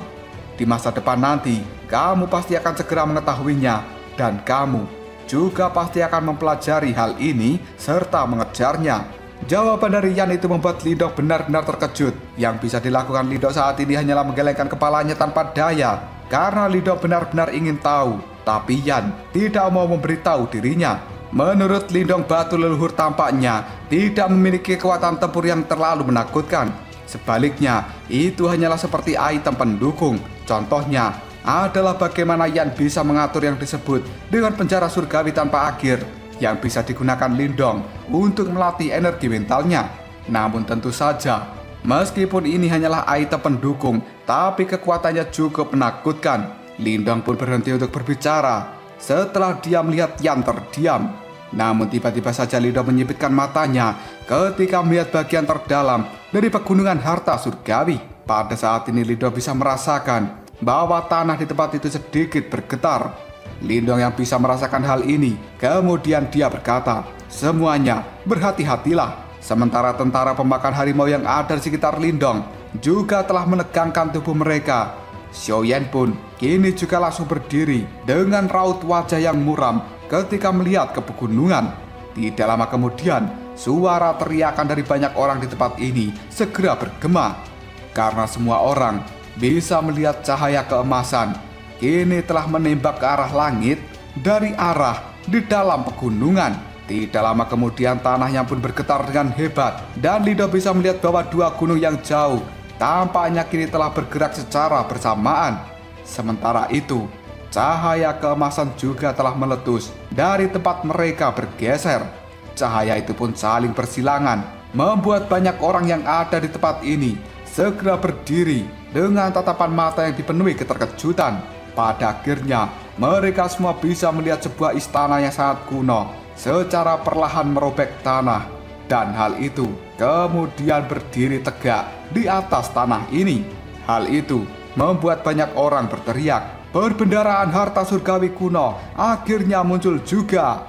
Di masa depan nanti, kamu pasti akan segera mengetahuinya, dan kamu juga pasti akan mempelajari hal ini serta mengejarnya. Jawaban dari Yan itu membuat Lindong benar-benar terkejut. Yang bisa dilakukan Lindong saat ini hanyalah menggelengkan kepalanya tanpa daya, karena Lindong benar-benar ingin tahu, tapi Yan tidak mau memberitahu dirinya. Menurut Lindong, batu leluhur tampaknya tidak memiliki kekuatan tempur yang terlalu menakutkan. Sebaliknya, itu hanyalah seperti item pendukung. Contohnya adalah bagaimana Yan bisa mengatur yang disebut dengan penjara surgawi tanpa akhir, yang bisa digunakan Lindong untuk melatih energi mentalnya. Namun tentu saja, meskipun ini hanyalah item pendukung, tapi kekuatannya cukup menakutkan. Lindong pun berhenti untuk berbicara setelah dia melihat Yan terdiam. Namun tiba-tiba saja Lindong menyipitkan matanya ketika melihat bagian terdalam dari pegunungan harta surgawi. Pada saat ini Lindong bisa merasakan bahwa tanah di tempat itu sedikit bergetar. Lindong yang bisa merasakan hal ini, kemudian dia berkata, semuanya berhati-hatilah. Sementara tentara pemakan harimau yang ada di sekitar Lindong juga telah menegangkan tubuh mereka. Xiaoyan pun kini juga langsung berdiri dengan raut wajah yang muram ketika melihat ke pegunungan. Tidak lama kemudian, suara teriakan dari banyak orang di tempat ini segera bergema. Karena semua orang bisa melihat cahaya keemasan kini telah menembak ke arah langit dari arah di dalam pegunungan. Tidak lama kemudian tanahnya pun bergetar dengan hebat, dan Lindong bisa melihat bahwa dua gunung yang jauh tampaknya kini telah bergerak secara bersamaan. Sementara itu, cahaya keemasan juga telah meletus dari tempat mereka bergeser. Cahaya itu pun saling bersilangan, membuat banyak orang yang ada di tempat ini segera berdiri dengan tatapan mata yang dipenuhi keterkejutan. Pada akhirnya, mereka semua bisa melihat sebuah istana yang sangat kuno secara perlahan merobek tanah. Dan hal itu kemudian berdiri tegak di atas tanah ini. Hal itu membuat banyak orang berteriak, perbendaharaan harta surgawi kuno akhirnya muncul juga.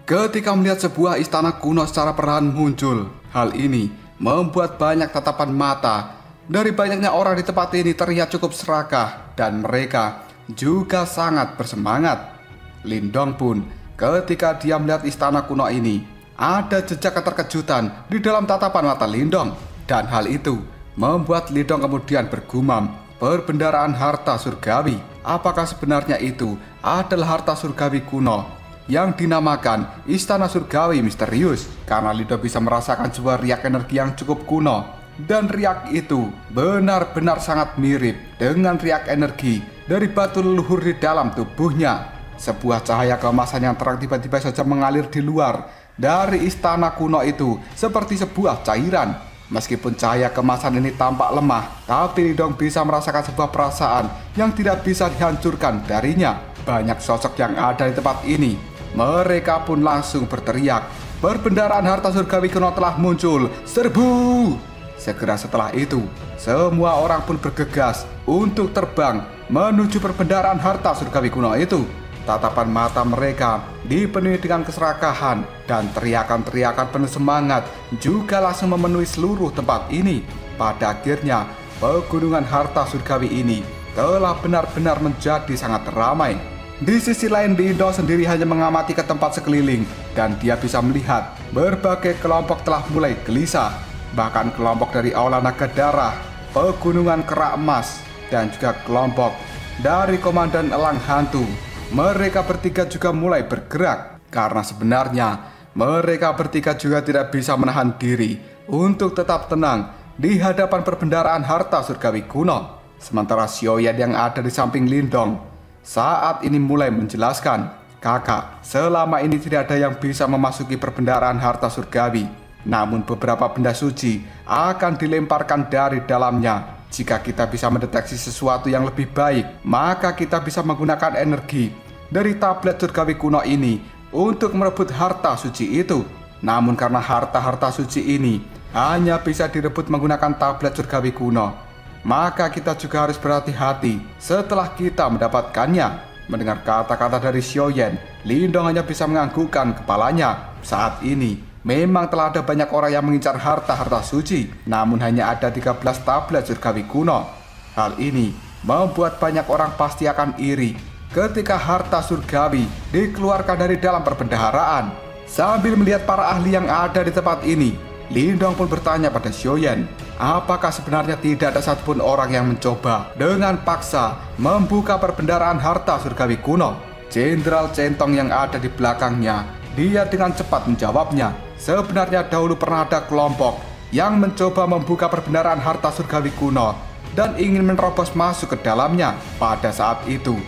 Ketika melihat sebuah istana kuno secara perlahan muncul, hal ini membuat banyak tatapan mata Dari banyaknya orang di tempat ini terlihat cukup serakah dan mereka juga sangat bersemangat. Lindong pun ketika dia melihat istana kuno ini, ada jejak keterkejutan di dalam tatapan mata Lindong. Dan hal itu membuat Lindong kemudian bergumam, perbendaharaan harta surgawi. Apakah sebenarnya itu adalah harta surgawi kuno yang dinamakan Istana Surgawi Misterius? Karena Lindong bisa merasakan sebuah riak energi yang cukup kuno. Dan riak itu benar-benar sangat mirip dengan riak energi dari batu leluhur di dalam tubuhnya. Sebuah cahaya keemasan yang terang tiba-tiba saja mengalir di luar dari istana kuno itu seperti sebuah cairan. Meskipun cahaya keemasan ini tampak lemah, tapi Lindong bisa merasakan sebuah perasaan yang tidak bisa dihancurkan darinya. Banyak sosok yang ada di tempat ini, mereka pun langsung berteriak, perbendaharaan harta surgawi kuno telah muncul, serbu! Segera setelah itu, semua orang pun bergegas untuk terbang menuju perbendaharaan harta surgawi kuno itu. Tatapan mata mereka dipenuhi dengan keserakahan dan teriakan-teriakan penuh semangat juga langsung memenuhi seluruh tempat ini. Pada akhirnya, pegunungan harta surgawi ini telah benar-benar menjadi sangat ramai. Di sisi lain, Lindong sendiri hanya mengamati ke tempat sekeliling dan dia bisa melihat berbagai kelompok telah mulai gelisah. Bahkan kelompok dari Aula Naga Darah, Pegunungan Kerak Emas, dan juga kelompok dari Komandan Elang Hantu. Mereka bertiga juga mulai bergerak karena sebenarnya mereka bertiga juga tidak bisa menahan diri untuk tetap tenang di hadapan perbendaharaan harta surgawi kuno. Sementara Xiaoyan yang ada di samping Lindong saat ini mulai menjelaskan, kakak, selama ini tidak ada yang bisa memasuki perbendaharaan harta surgawi. Namun beberapa benda suci akan dilemparkan dari dalamnya. Jika kita bisa mendeteksi sesuatu yang lebih baik, maka kita bisa menggunakan energi dari tablet surgawi kuno ini untuk merebut harta suci itu. Namun karena harta-harta suci ini hanya bisa direbut menggunakan tablet surgawi kuno, maka kita juga harus berhati-hati setelah kita mendapatkannya. Mendengar kata-kata dari Xiaoyan, Lindong hanya bisa menganggukkan kepalanya. Saat ini memang telah ada banyak orang yang mengincar harta-harta suci, namun hanya ada 13 tablet surgawi kuno. Hal ini membuat banyak orang pasti akan iri ketika harta surgawi dikeluarkan dari dalam perbendaharaan. Sambil melihat para ahli yang ada di tempat ini, Lindong pun bertanya pada Xiaoyan, apakah sebenarnya tidak ada satupun orang yang mencoba dengan paksa membuka perbendaharaan harta surgawi kuno? Jenderal Centong yang ada di belakangnya, dia dengan cepat menjawabnya, sebenarnya dahulu pernah ada kelompok yang mencoba membuka perbendaharaan harta surgawi kuno dan ingin menerobos masuk ke dalamnya. Pada saat itu,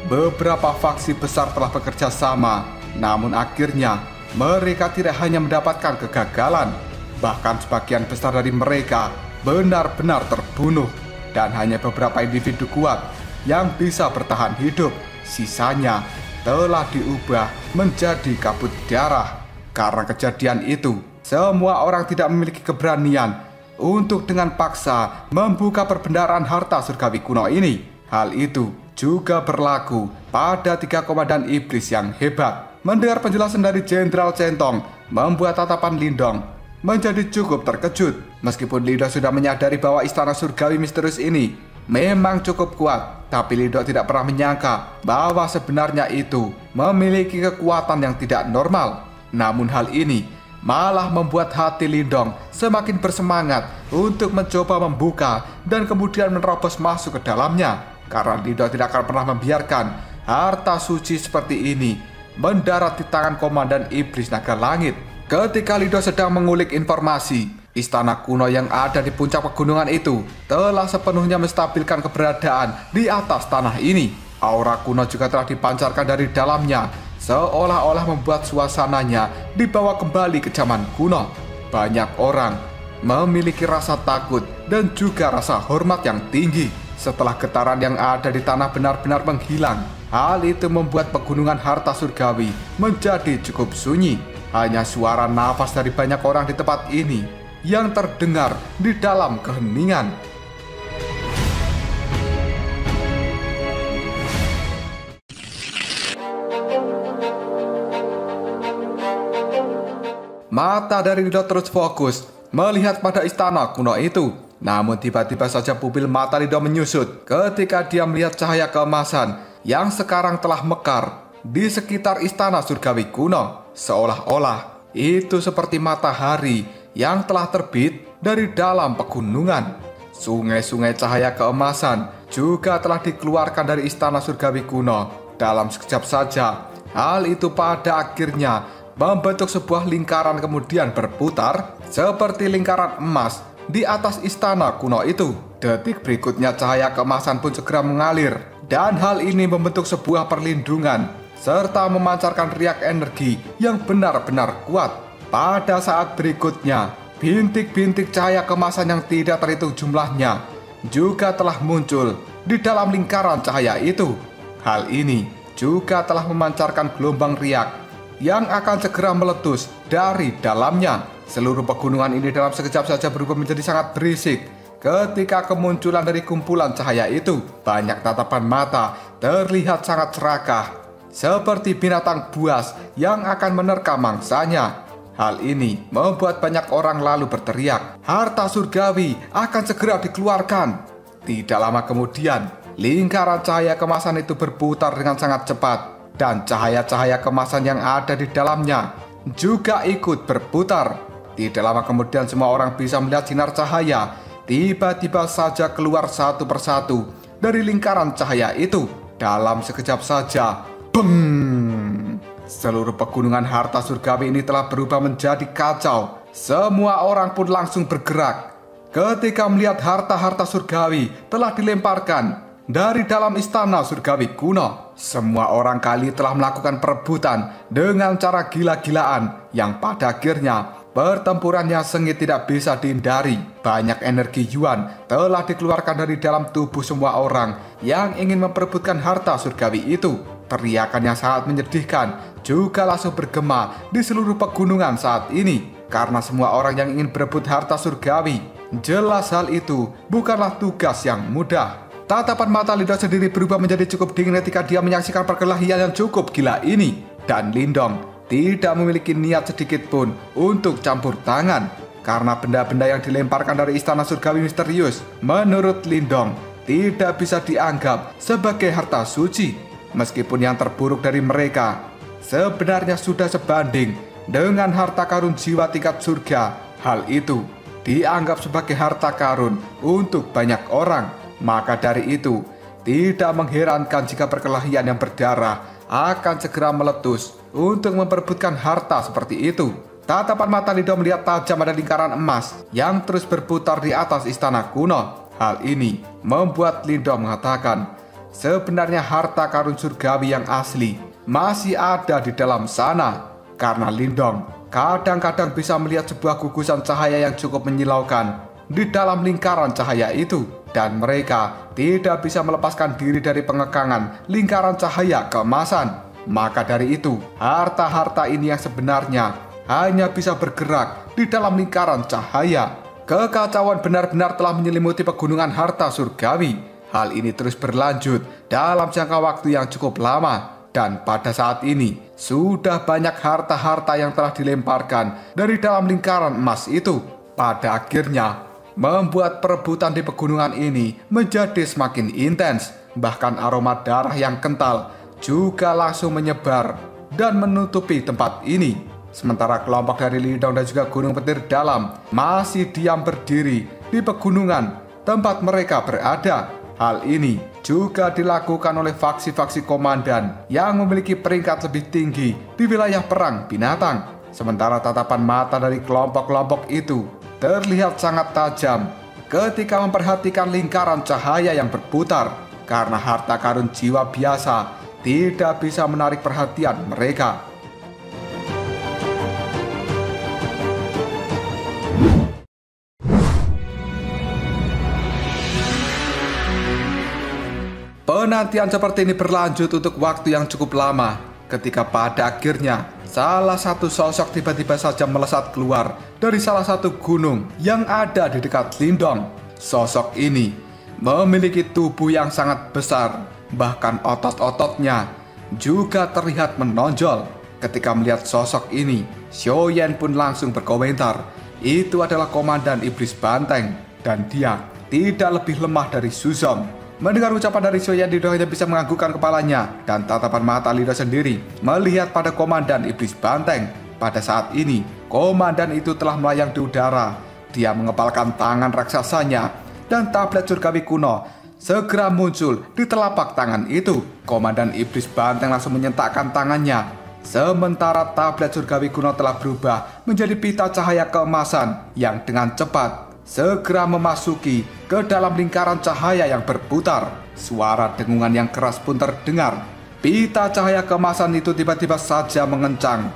beberapa faksi besar telah bekerja sama, namun akhirnya mereka tidak hanya mendapatkan kegagalan, bahkan sebagian besar dari mereka benar-benar terbunuh, dan hanya beberapa individu kuat yang bisa bertahan hidup. Sisanya telah diubah menjadi kabut darah. Karena kejadian itu, semua orang tidak memiliki keberanian untuk dengan paksa membuka perbendaharaan harta surgawi kuno ini. Hal itu juga berlaku pada 3 komandan iblis yang hebat. Mendengar penjelasan dari Jenderal Centong membuat tatapan Lindong menjadi cukup terkejut. Meskipun Lindong sudah menyadari bahwa istana surgawi misterius ini memang cukup kuat, tapi Lindong tidak pernah menyangka bahwa sebenarnya itu memiliki kekuatan yang tidak normal. Namun hal ini malah membuat hati Lindong semakin bersemangat untuk mencoba membuka dan kemudian menerobos masuk ke dalamnya. Karena Lindong tidak akan pernah membiarkan harta suci seperti ini mendarat di tangan Komandan Iblis Naga Langit. Ketika Lindong sedang mengulik informasi, istana kuno yang ada di puncak pegunungan itu telah sepenuhnya menstabilkan keberadaan di atas tanah ini. Aura kuno juga telah dipancarkan dari dalamnya, seolah-olah membuat suasananya dibawa kembali ke zaman kuno. Banyak orang memiliki rasa takut dan juga rasa hormat yang tinggi. Setelah getaran yang ada di tanah benar-benar menghilang, hal itu membuat pegunungan harta surgawi menjadi cukup sunyi. Hanya suara nafas dari banyak orang di tempat ini yang terdengar di dalam keheningan. Mata dari Lindong terus fokus melihat pada istana kuno itu. Namun tiba-tiba saja pupil mata Lindong menyusut ketika dia melihat cahaya keemasan yang sekarang telah mekar di sekitar istana surgawi kuno. Seolah-olah itu seperti matahari yang telah terbit dari dalam pegunungan. Sungai-sungai cahaya keemasan juga telah dikeluarkan dari istana surgawi kuno. Dalam sekejap saja, hal itu pada akhirnya membentuk sebuah lingkaran kemudian berputar seperti lingkaran emas di atas istana kuno itu. Detik berikutnya cahaya keemasan pun segera mengalir, dan hal ini membentuk sebuah perlindungan serta memancarkan riak energi yang benar-benar kuat. Pada saat berikutnya, bintik-bintik cahaya keemasan yang tidak terhitung jumlahnya juga telah muncul di dalam lingkaran cahaya itu. Hal ini juga telah memancarkan gelombang riak yang akan segera meletus dari dalamnya. Seluruh pegunungan ini dalam sekejap saja berubah menjadi sangat berisik. Ketika kemunculan dari kumpulan cahaya itu, banyak tatapan mata terlihat sangat serakah, seperti binatang buas yang akan menerkam mangsanya. Hal ini membuat banyak orang lalu berteriak, harta surgawi akan segera dikeluarkan. Tidak lama kemudian, lingkaran cahaya kemasan itu berputar dengan sangat cepat, dan cahaya-cahaya kemasan yang ada di dalamnya juga ikut berputar. Tidak lama kemudian semua orang bisa melihat sinar cahaya tiba-tiba saja keluar satu persatu dari lingkaran cahaya itu. Dalam sekejap saja, beng! Seluruh pegunungan harta surgawi ini telah berubah menjadi kacau. Semua orang pun langsung bergerak ketika melihat harta-harta surgawi telah dilemparkan dari dalam istana surgawi kuno. Semua orang kali telah melakukan perebutan dengan cara gila-gilaan yang pada akhirnya pertempuran yang sengit tidak bisa dihindari. Banyak energi Yuan telah dikeluarkan dari dalam tubuh semua orang yang ingin memperebutkan harta surgawi itu. Teriakan yang sangat menyedihkan juga langsung bergema di seluruh pegunungan saat ini, karena semua orang yang ingin berebut harta surgawi. Jelas hal itu bukanlah tugas yang mudah. Tatapan mata Lindong sendiri berubah menjadi cukup dingin ketika dia menyaksikan perkelahian yang cukup gila ini. Dan Lindong tidak memiliki niat sedikit pun untuk campur tangan, karena benda-benda yang dilemparkan dari istana surgawi misterius menurut Lindong tidak bisa dianggap sebagai harta suci. Meskipun yang terburuk dari mereka sebenarnya sudah sebanding dengan harta karun jiwa tingkat surga, hal itu dianggap sebagai harta karun untuk banyak orang. Maka dari itu, tidak mengherankan jika perkelahian yang berdarah akan segera meletus untuk memperebutkan harta seperti itu. Tatapan mata Lindong melihat tajam ada lingkaran emas yang terus berputar di atas istana kuno. Hal ini membuat Lindong mengatakan, sebenarnya harta karun surgawi yang asli masih ada di dalam sana. Karena Lindong kadang-kadang bisa melihat sebuah gugusan cahaya yang cukup menyilaukan di dalam lingkaran cahaya itu, dan mereka tidak bisa melepaskan diri dari pengekangan lingkaran cahaya keemasan. Maka dari itu, harta-harta ini yang sebenarnya hanya bisa bergerak di dalam lingkaran cahaya. Kekacauan benar-benar telah menyelimuti pegunungan harta surgawi. Hal ini terus berlanjut dalam jangka waktu yang cukup lama, dan pada saat ini sudah banyak harta-harta yang telah dilemparkan dari dalam lingkaran emas itu. Pada akhirnya membuat perebutan di pegunungan ini menjadi semakin intens. Bahkan aroma darah yang kental juga langsung menyebar dan menutupi tempat ini. Sementara kelompok dari Lindong dan juga Gunung Petir Dalam masih diam berdiri di pegunungan tempat mereka berada. Hal ini juga dilakukan oleh faksi-faksi komandan yang memiliki peringkat lebih tinggi di wilayah perang binatang. Sementara tatapan mata dari kelompok-kelompok itu terlihat sangat tajam ketika memperhatikan lingkaran cahaya yang berputar, karena harta karun jiwa biasa tidak bisa menarik perhatian mereka. Penantian seperti ini berlanjut untuk waktu yang cukup lama, ketika pada akhirnya salah satu sosok tiba-tiba saja melesat keluar dari salah satu gunung yang ada di dekat Lindong. Sosok ini memiliki tubuh yang sangat besar, bahkan otot-ototnya juga terlihat menonjol. Ketika melihat sosok ini, Xiaoyan pun langsung berkomentar, itu adalah Komandan Iblis Banteng. dan dia tidak lebih lemah dari Suzong. Mendengar ucapan dari Xiao Yan, Lido hanya bisa menganggukkan kepalanya, dan tatapan mata Lido sendiri melihat pada Komandan Iblis Banteng. Pada saat ini, komandan itu telah melayang di udara. Dia mengepalkan tangan raksasanya, dan tablet surgawi kuno segera muncul di telapak tangan itu. Komandan Iblis Banteng langsung menyentakkan tangannya, sementara tablet surgawi kuno telah berubah menjadi pita cahaya keemasan yang dengan cepat segera memasuki ke dalam lingkaran cahaya yang berputar. Suara dengungan yang keras pun terdengar. Pita cahaya keemasan itu tiba-tiba saja mengencang.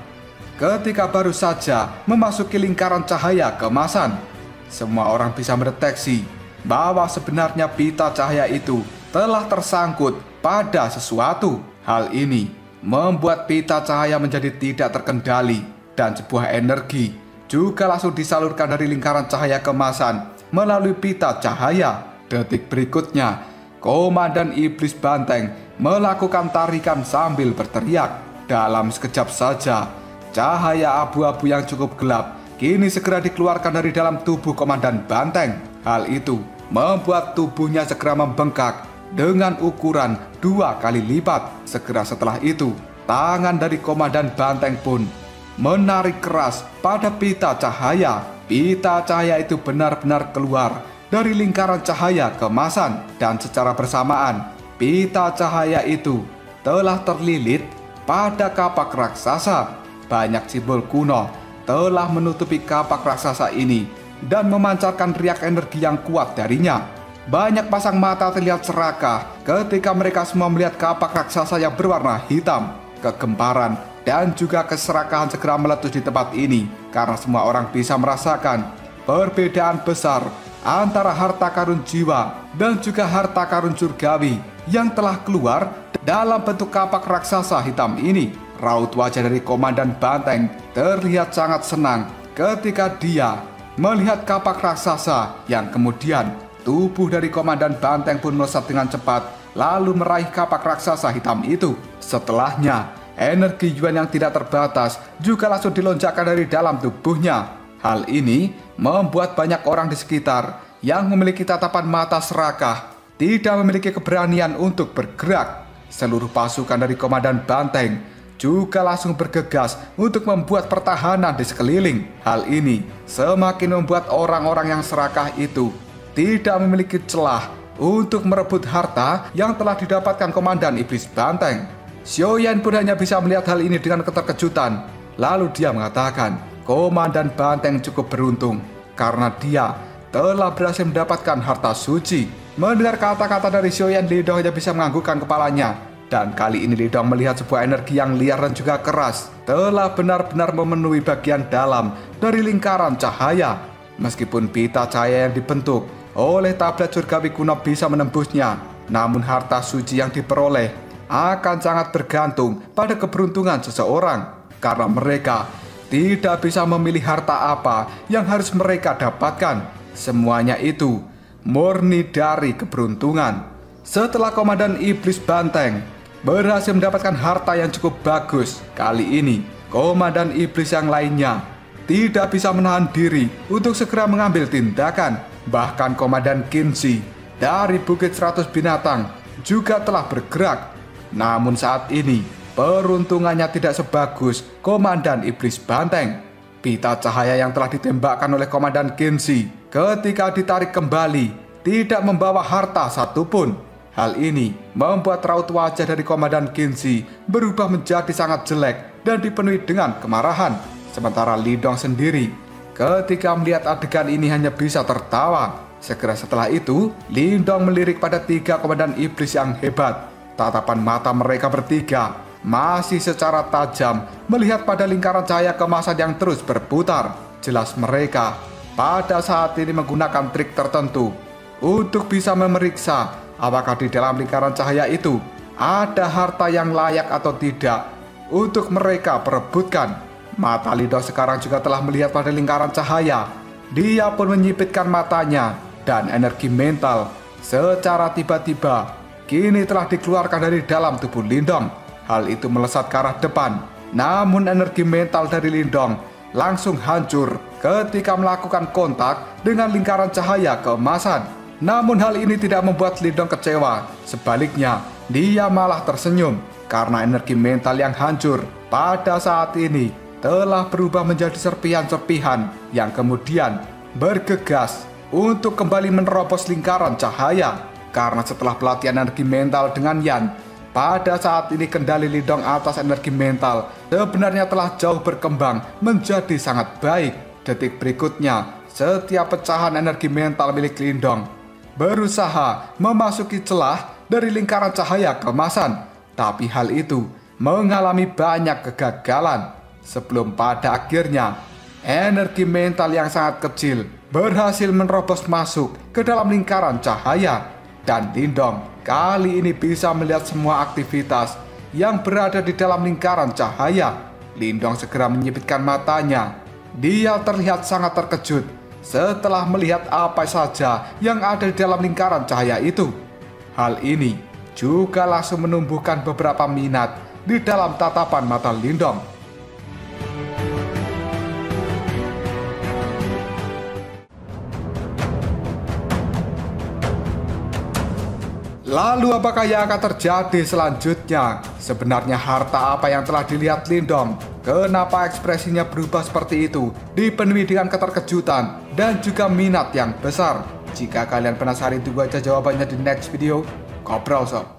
Ketika baru saja memasuki lingkaran cahaya keemasan, semua orang bisa mendeteksi bahwa sebenarnya pita cahaya itu telah tersangkut pada sesuatu. Hal ini membuat pita cahaya menjadi tidak terkendali, dan sebuah energi juga langsung disalurkan dari lingkaran cahaya keemasan melalui pita cahaya. Detik berikutnya, Komandan Iblis Banteng melakukan tarikan sambil berteriak. Dalam sekejap saja, cahaya abu-abu yang cukup gelap kini segera dikeluarkan dari dalam tubuh Komandan Banteng. Hal itu membuat tubuhnya segera membengkak dengan ukuran 2 kali lipat. Segera setelah itu, tangan dari Komandan Banteng pun menarik keras pada pita cahaya. Pita cahaya itu benar-benar keluar dari lingkaran cahaya keemasan, dan secara bersamaan pita cahaya itu telah terlilit pada kapak raksasa. Banyak simbol kuno telah menutupi kapak raksasa ini dan memancarkan riak energi yang kuat darinya. Banyak pasang mata terlihat serakah ketika mereka semua melihat kapak raksasa yang berwarna hitam. Kegemparan dan juga keserakahan segera meletus di tempat ini, karena semua orang bisa merasakan perbedaan besar antara harta karun jiwa dan juga harta karun surgawi yang telah keluar dalam bentuk kapak raksasa hitam ini. Raut wajah dari Komandan Banteng terlihat sangat senang ketika dia melihat kapak raksasa, yang kemudian tubuh dari Komandan Banteng pun melesat dengan cepat lalu meraih kapak raksasa hitam itu. Setelahnya, energi Yuan yang tidak terbatas juga langsung dilonjakkan dari dalam tubuhnya. Hal ini membuat banyak orang di sekitar yang memiliki tatapan mata serakah tidak memiliki keberanian untuk bergerak. Seluruh pasukan dari Komandan Banteng juga langsung bergegas untuk membuat pertahanan di sekeliling. Hal ini semakin membuat orang-orang yang serakah itu tidak memiliki celah untuk merebut harta yang telah didapatkan Komandan Iblis Banteng. Xiao Yan pun hanya bisa melihat hal ini dengan keterkejutan. Lalu dia mengatakan, Komandan Banteng cukup beruntung karena dia telah berhasil mendapatkan harta suci. Mendengar kata-kata dari Xiao Yan, Lidong hanya bisa menganggukkan kepalanya. Dan kali ini Lidong melihat sebuah energi yang liar dan juga keras telah benar-benar memenuhi bagian dalam dari lingkaran cahaya. Meskipun pita cahaya yang dibentuk oleh tablet surgawi kuno bisa menembusnya, namun harta suci yang diperoleh akan sangat bergantung pada keberuntungan seseorang, karena mereka tidak bisa memilih harta apa yang harus mereka dapatkan. Semuanya itu murni dari keberuntungan. Setelah Komandan Iblis Banteng berhasil mendapatkan harta yang cukup bagus, kali ini Komandan Iblis yang lainnya tidak bisa menahan diri untuk segera mengambil tindakan. Bahkan Komandan Kinzi dari Bukit 100 Binatang juga telah bergerak. Namun saat ini peruntungannya tidak sebagus Komandan Iblis Banteng. Pita cahaya yang telah ditembakkan oleh Komandan Kinzi ketika ditarik kembali tidak membawa harta satupun. Hal ini membuat raut wajah dari Komandan Kinzi berubah menjadi sangat jelek dan dipenuhi dengan kemarahan. Sementara Lidong sendiri ketika melihat adegan ini hanya bisa tertawa. Segera setelah itu, Lidong melirik pada 3 Komandan Iblis yang hebat. Tatapan mata mereka bertiga masih secara tajam melihat pada lingkaran cahaya keemasan yang terus berputar. Jelas mereka pada saat ini menggunakan trik tertentu untuk bisa memeriksa apakah di dalam lingkaran cahaya itu ada harta yang layak atau tidak untuk mereka perebutkan. Mata Lidong sekarang juga telah melihat pada lingkaran cahaya. Dia pun menyipitkan matanya, dan energi mental secara tiba-tiba kini telah dikeluarkan dari dalam tubuh Lidong. Hal itu melesat ke arah depan. Namun energi mental dari Lidong langsung hancur ketika melakukan kontak dengan lingkaran cahaya keemasan. Namun hal ini tidak membuat Lindong kecewa. Sebaliknya, dia malah tersenyum karena energi mental yang hancur pada saat ini telah berubah menjadi serpihan-serpihan yang kemudian bergegas untuk kembali menerobos lingkaran cahaya. Karena setelah pelatihan energi mental dengan Yan, pada saat ini kendali Lindong atas energi mental sebenarnya telah jauh berkembang menjadi sangat baik. Detik berikutnya, setiap pecahan energi mental milik Lindong berusaha memasuki celah dari lingkaran cahaya keemasan. Tapi hal itu mengalami banyak kegagalan. Sebelum pada akhirnya, energi mental yang sangat kecil berhasil menerobos masuk ke dalam lingkaran cahaya. Dan Lindong kali ini bisa melihat semua aktivitas yang berada di dalam lingkaran cahaya. Lindong segera menyipitkan matanya. Dia terlihat sangat terkejut setelah melihat apa saja yang ada di dalam lingkaran cahaya itu. Hal ini juga langsung menumbuhkan beberapa minat di dalam tatapan mata Lindong. Lalu apakah yang akan terjadi selanjutnya? Sebenarnya harta apa yang telah dilihat Lindong? Kenapa ekspresinya berubah seperti itu? Dipenuhi dengan keterkejutan dan juga minat yang besar. Jika kalian penasaran, tunggu aja jawabannya di next video. Ngobrol sob.